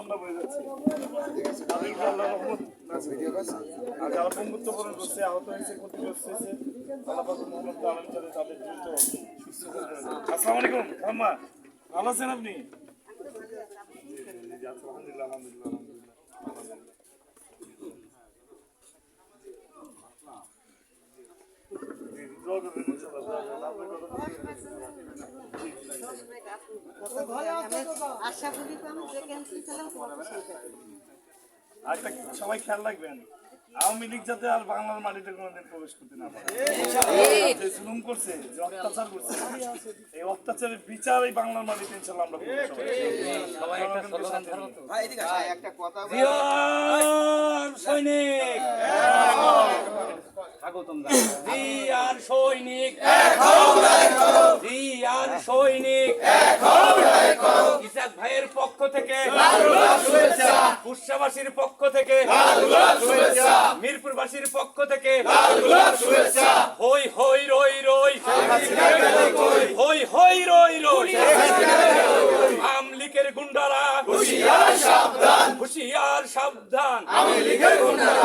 আমরা বলে যাচ্ছি তাদেরকে আল্লাহ রহমত আর যারা বন্ধুত্ব বরণ করছে আহত হয়েছে ক্ষতিগ্রস্ত হয়েছে আল্লাহ পাক মোহাম্মদ আলম যাতে তাদের দ্রুত সুস্থ করে দেন। আসসালামু আলাইকুম আম্মা, ভালো আছেন আপনি? আলহামদুলিল্লাহ আলহামদুলিল্লাহ আচ্ছা, সবাই খেয়াল রাখবেন আওয়ামী লীগ যাতে আর বাংলার মাটিতে কোনোদিন প্রবেশ করতে না পারে। যে জুলুম করছে, যে অত্যাচার করছে, এই অত্যাচারের বিচার এই বাংলার মাটিতে ইনশাআল্লাহ আমরা করব। সবাই একটা কথা সৈনিক স্বাগতম জিয়ার সৈনিক জিয়ার সৈনিক ইসাক ভাইয়ের পক্ষ থেকে কুষ্টিয়াবাসীর পক্ষ থেকে মিরপুরবাসীর পক্ষ থেকে হই হই রই রই হই হই রই রই আমলিকের গুন্ডারা হুঁশিয়ার সাবধান হুঁশিয়ার সাবধান আমলিকের গুন্ডারা